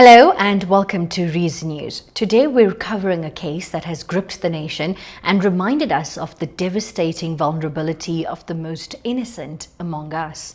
Hello and welcome to Reason News. Today we're covering a case that has gripped the nation and reminded us of the devastating vulnerability of the most innocent among us.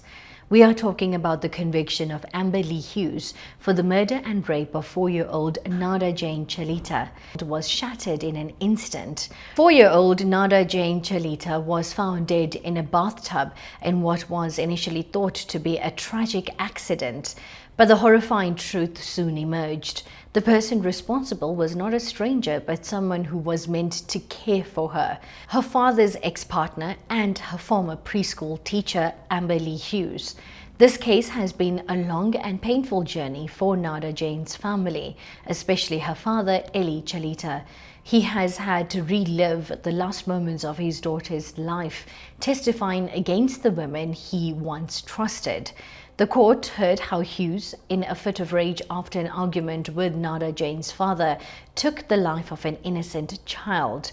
We are talking about the conviction of Lee Hughes for the murder and rape of 4-year-old Nada-Jane Chalita. It was shattered in an instant. 4-year-old Nada-Jane Chalita was found dead in a bathtub in what was initially thought to be a tragic accident. But the horrifying truth soon emerged. The person responsible was not a stranger, but someone who was meant to care for her. Her father's ex-partner and her former preschool teacher, Lee Hughes. This case has been a long and painful journey for Nada-Jane's family, especially her father, Elie Chalita. He has had to relive the last moments of his daughter's life, testifying against the women he once trusted. The court heard how Hughes, in a fit of rage after an argument with Nada-Jane's father, took the life of an innocent child.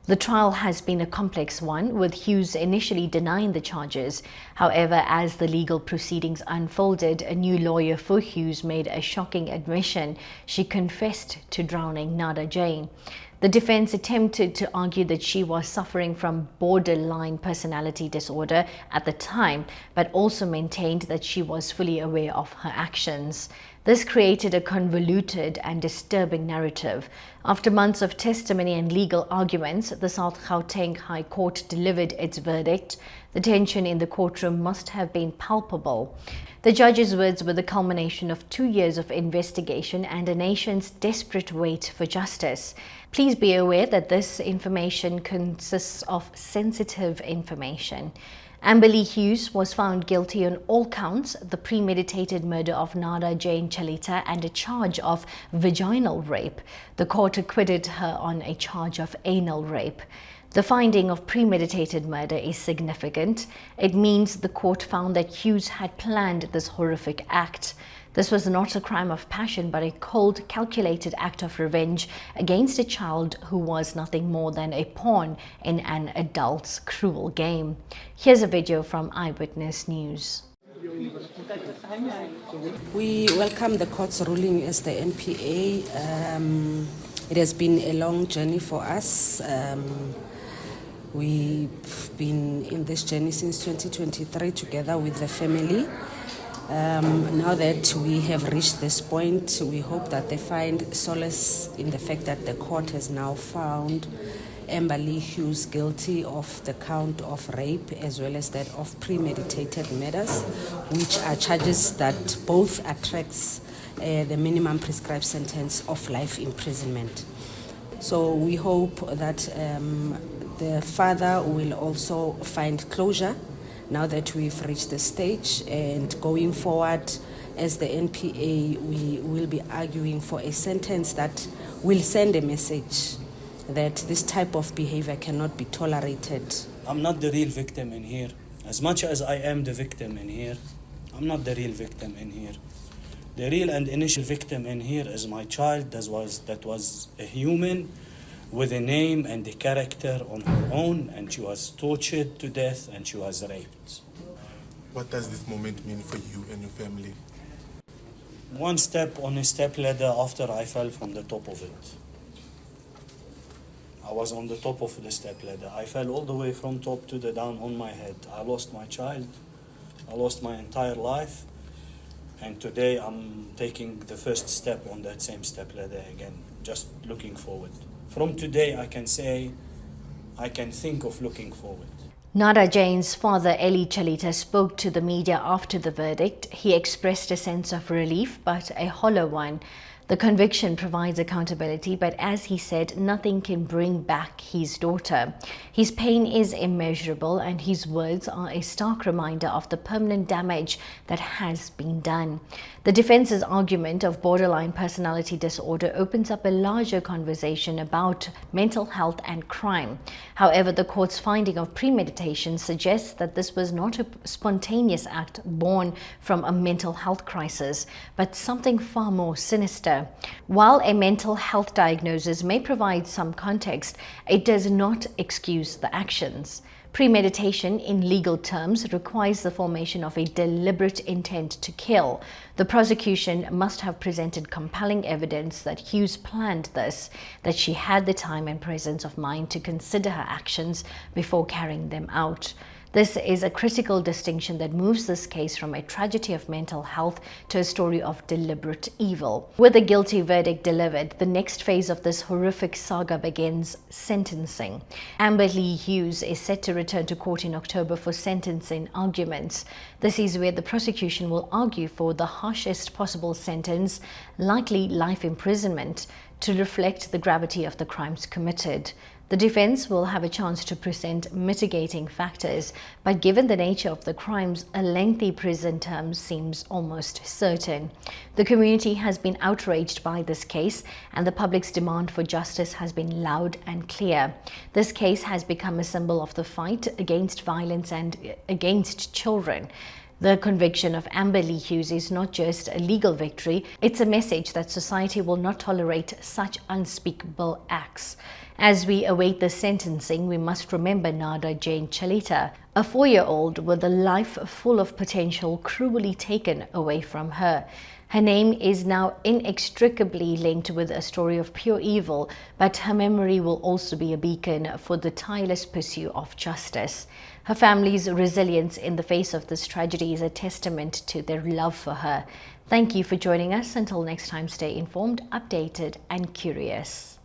The trial has been a complex one, with Hughes initially denying the charges. However, as the legal proceedings unfolded, a new lawyer for Hughes made a shocking admission. She confessed to drowning Nada-Jane. The defense attempted to argue that she was suffering from borderline personality disorder at the time, but also maintained that she was fully aware of her actions. This created a convoluted and disturbing narrative. After months of testimony and legal arguments, the South Gauteng High Court delivered its verdict. The tension in the courtroom must have been palpable. The judge's words were the culmination of 2 years of investigation and a nation's desperate wait for justice. Please be aware that this information consists of sensitive information. Lee Hughes was found guilty on all counts: the premeditated murder of Nada-Jane Chalita and a charge of vaginal rape. The court acquitted her on a charge of anal rape. The finding of premeditated murder is significant. It means the court found that Hughes had planned this horrific act. This was not a crime of passion, but a cold, calculated act of revenge against a child who was nothing more than a pawn in an adult's cruel game. Here's a video from Eyewitness News. We welcome the court's ruling as the NPA. It has been a long journey for us. We've been in this journey since 2023 together with the family. Now that we have reached this point, we hope that they find solace in the fact that the court has now found Lee Hughes guilty of the count of rape as well as that of premeditated murders, which are charges that both attracts the minimum prescribed sentence of life imprisonment. So we hope that the father will also find closure now that we've reached the stage, and going forward as the NPA, we will be arguing for a sentence that will send a message that this type of behavior cannot be tolerated. I'm not the real victim in here. As much as I am the victim in here, I'm not the real victim in here. The real and initial victim in here is my child that was a human with a name and a character on her own, and she was tortured to death and she was raped. What does this moment mean for you and your family? One step on a step ladder after I fell from the top of it. I was on the top of the step ladder. I fell all the way from top to the down on my head. I lost my child. I lost my entire life. And today I'm taking the first step on that same step ladder again, just looking forward. From today, I can say, I can think of looking forward. Nada-Jane's father, Elie Chalita, spoke to the media after the verdict. He expressed a sense of relief, but a hollow one. The conviction provides accountability, but as he said, nothing can bring back his daughter. His pain is immeasurable, and his words are a stark reminder of the permanent damage that has been done. The defense's argument of borderline personality disorder opens up a larger conversation about mental health and crime. However, the court's finding of premeditation suggests that this was not a spontaneous act born from a mental health crisis, but something far more sinister. While a mental health diagnosis may provide some context, it does not excuse the actions. Premeditation, in legal terms, requires the formation of a deliberate intent to kill. The prosecution must have presented compelling evidence that Hughes planned this, that she had the time and presence of mind to consider her actions before carrying them out. This is a critical distinction that moves this case from a tragedy of mental health to a story of deliberate evil. With a guilty verdict delivered, the next phase of this horrific saga begins: sentencing. Amber Lee Hughes is set to return to court in October for sentencing arguments. This is where the prosecution will argue for the harshest possible sentence, likely life imprisonment, to reflect the gravity of the crimes committed. The defense will have a chance to present mitigating factors, but given the nature of the crimes, a lengthy prison term seems almost certain. The community has been outraged by this case, and the public's demand for justice has been loud and clear. This case has become a symbol of the fight against violence and against children. The conviction of Amber Lee Hughes is not just a legal victory, it's a message that society will not tolerate such unspeakable acts. As we await the sentencing, we must remember Nada-Jane Chalita, a 4-year-old with a life full of potential cruelly taken away from her. Her name is now inextricably linked with a story of pure evil, but her memory will also be a beacon for the tireless pursuit of justice. Her family's resilience in the face of this tragedy is a testament to their love for her. Thank you for joining us. Until next time, stay informed, updated, and curious.